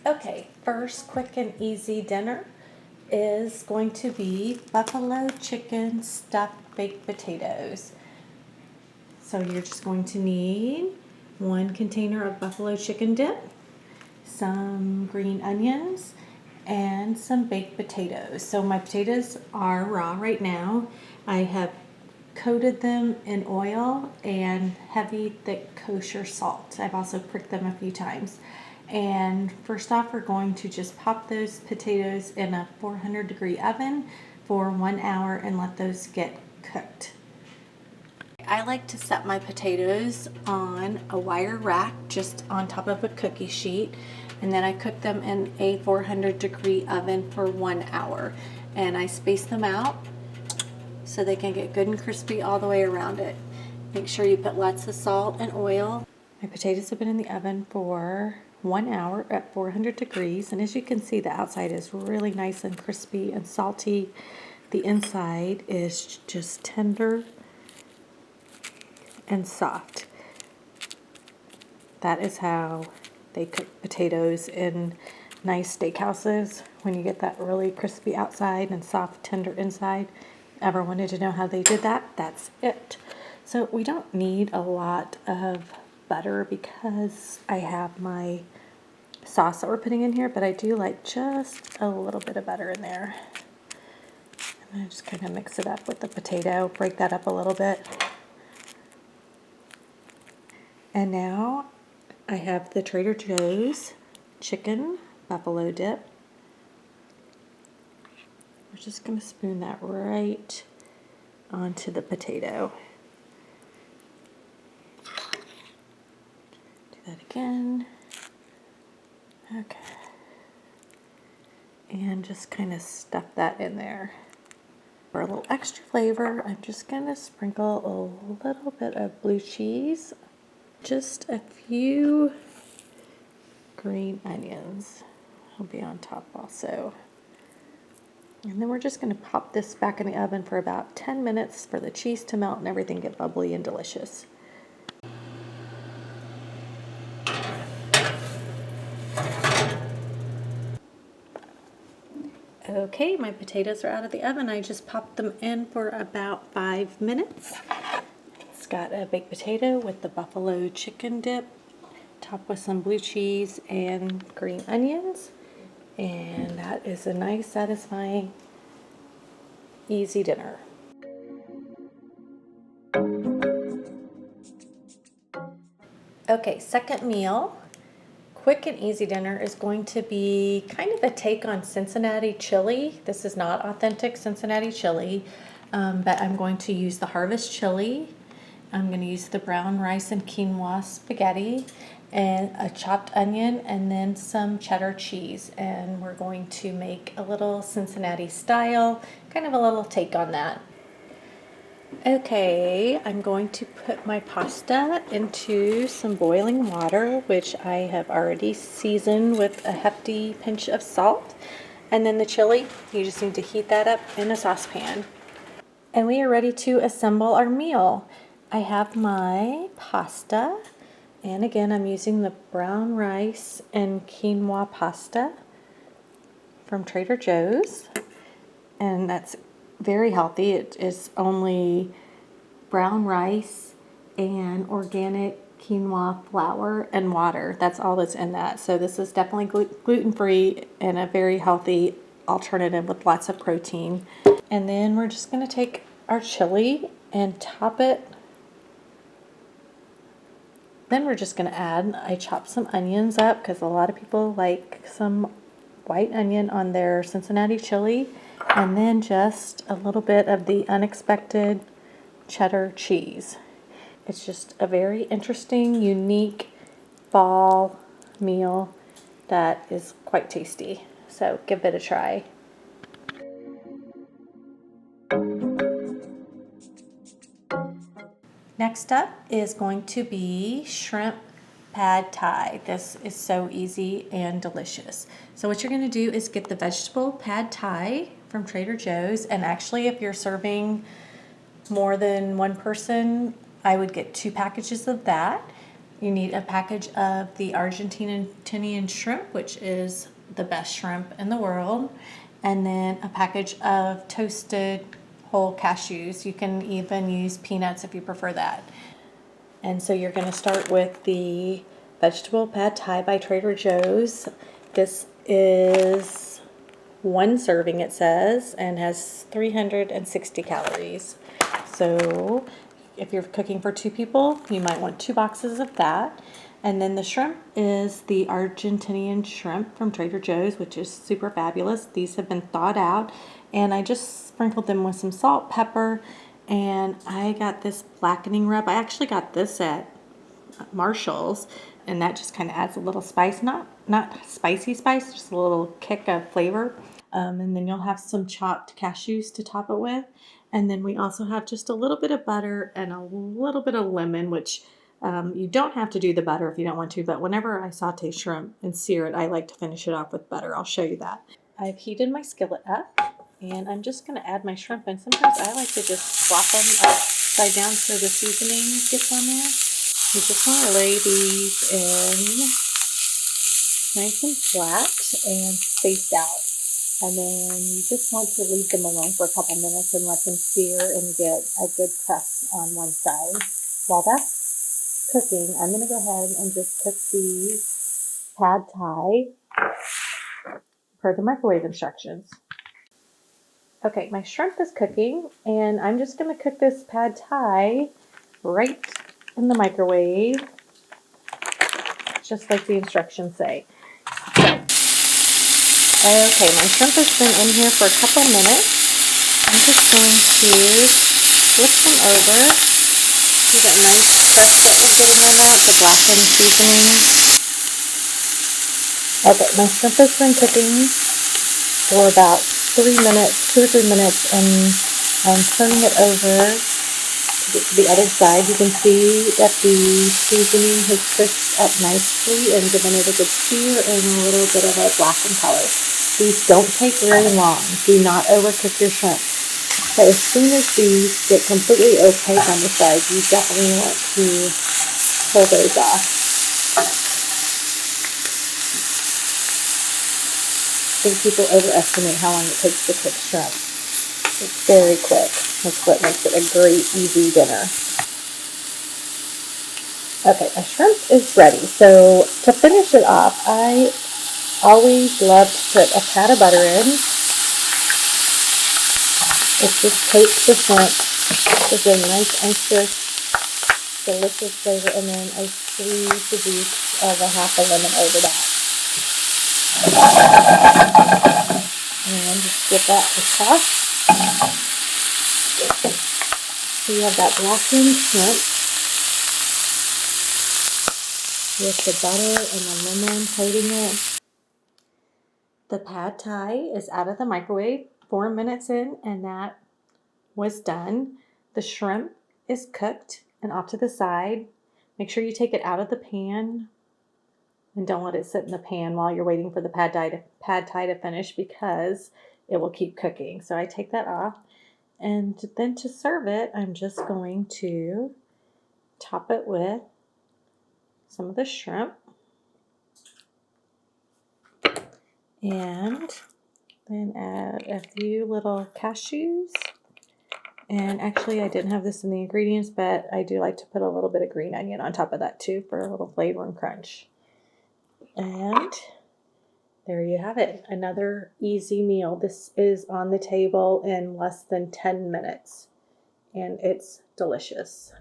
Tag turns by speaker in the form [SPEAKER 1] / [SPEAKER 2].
[SPEAKER 1] Okay, first quick and easy dinner is going to be buffalo chicken stuffed baked potatoes. So you're just going to need 1 container of buffalo chicken dip, some green onions, and some baked potatoes. So my potatoes are raw right now. I have coated them in oil and heavy thick kosher salt. I've also pricked them a few times. And first off, we're going to just pop those potatoes in a 400-degree oven for 1 hour and let those get cooked. I like to set my potatoes on a wire rack just on top of a cookie sheet, and then I cook them in a 400-degree oven for 1 hour. And I space them out so they can get good and crispy all the way around it. Make sure you put lots of salt and oil. My potatoes have been in the oven for 1 hour at 400 degrees, and as you can see, the outside is really nice and crispy and salty. The inside is just tender and soft. That is how they cook potatoes in nice steakhouses, when you get that really crispy outside and soft, tender inside. Ever wanted to know how they did that? That's it. So we don't need a lot of butter because I have my sauce that we're putting in here, but I do like just a little bit of butter in there. And I just kind of mix it up with the potato, break that up a little bit. And now I have the Trader Joe's chicken buffalo dip. We're just going to spoon that right onto the potato. Do that again. Okay. And just kind of stuff that in there. For a little extra flavor, I'm just going to sprinkle a little bit of blue cheese. Just a few green onions will be on top also. And then we're just going to pop this back in the oven for about 10 minutes for the cheese to melt and everything get bubbly and delicious. Okay, my potatoes are out of the oven. I just popped them in for about 5 minutes. It's got a baked potato with the buffalo chicken dip, topped with some blue cheese and green onions. And that is a nice, satisfying, easy dinner. Okay, second meal. Quick and easy dinner is going to be kind of a take on Cincinnati chili. This is not authentic Cincinnati chili, but I'm going to use the harvest chili. I'm going to use the brown rice and quinoa spaghetti and a chopped onion and then some cheddar cheese. And we're going to make a little Cincinnati style, kind of a little take on that. Okay, I'm going to put my pasta into some boiling water, which I have already seasoned with a hefty pinch of salt. And then the chili, you just need to heat that up in a saucepan. And we are ready to assemble our meal. I have my pasta, and again, I'm using the brown rice and quinoa pasta from Trader Joe's, and that's very healthy. It is only brown rice and organic quinoa flour and water. That's all that's in that. So this is definitely gluten-free and a very healthy alternative with lots of protein. And then we're just going to take our chili and top it. Then we're just going to add, I chopped some onions up because a lot of people like some white onion on their Cincinnati chili. And then just a little bit of the unexpected cheddar cheese. It's just a very interesting, unique fall meal that is quite tasty. So give it a try. Next up is going to be shrimp pad thai. This is so easy and delicious. So what you're going to do is get the vegetable pad thai from Trader Joe's, and actually if you're serving more than one person, I would get 2 packages of that. You need a package of the Argentinian shrimp, which is the best shrimp in the world, and then a package of toasted whole cashews. You can even use peanuts if you prefer that. And so you're going to start with the vegetable pad thai by Trader Joe's. This is 1 serving, it says, and has 360 calories. So if you're cooking for 2 people, you might want 2 boxes of that. And then the shrimp is the Argentinian shrimp from Trader Joe's, which is super fabulous. These have been thawed out, and I just sprinkled them with some salt, pepper, and I got this blackening rub. I actually got this at Marshall's, and that just kind of adds a little spice, not spicy spice, just a little kick of flavor. And then you'll have some chopped cashews to top it with. And then we also have just a little bit of butter and a little bit of lemon, which you don't have to do the butter if you don't want to, but whenever I saute shrimp and sear it, I like to finish it off with butter. I'll show you that. I've heated my skillet up, and I'm just going to add my shrimp, and sometimes I like to just flop them upside down so the seasoning gets on there. You just want to lay these in nice and flat and spaced out. And then you just want to leave them alone for a couple minutes and let them sear and get a good crust on one side. While that's cooking, I'm going to go ahead and just cook the pad thai per the microwave instructions. Okay, my shrimp is cooking, and I'm just going to cook this pad thai right in the microwave, just like the instructions say. Okay, my shrimp has been in here for a couple minutes. I'm just going to flip them over. See that nice crust that we're getting on that, the blackened seasoning. Okay, my shrimp has been cooking for about 3 minutes, 2 or 3 minutes, and I'm turning it over to the other side. You can see that the seasoning has crisped up nicely and given it a good sear and a little bit of a blackened color. These don't take very long. Do not overcook your shrimp. So as soon as these get completely opaque on the sides, you definitely want to pull those off. I think people overestimate how long it takes to cook shrimp. It's very quick. That's what makes it a great, easy dinner. Okay, my shrimp is ready. So to finish it off, I always love to put a pat of butter in. It just coats the shrimp with a nice, anxious, delicious flavor, and then I squeeze the juice of a half a lemon over that. And just give that a toss. So you have that blackened shrimp with the butter and the lemon coating it. The pad thai is out of the microwave, 4 minutes in, and that was done. The shrimp is cooked and off to the side. Make sure you take it out of the pan and don't let it sit in the pan while you're waiting for the pad thai to finish, because it will keep cooking. So I take that off, and then to serve it, I'm just going to top it with some of the shrimp, and then add a few little cashews. And actually, I didn't have this in the ingredients, but I do like to put a little bit of green onion on top of that too for a little flavor and crunch. And there you have it, another easy meal. This is on the table in less than 10 minutes, and it's delicious.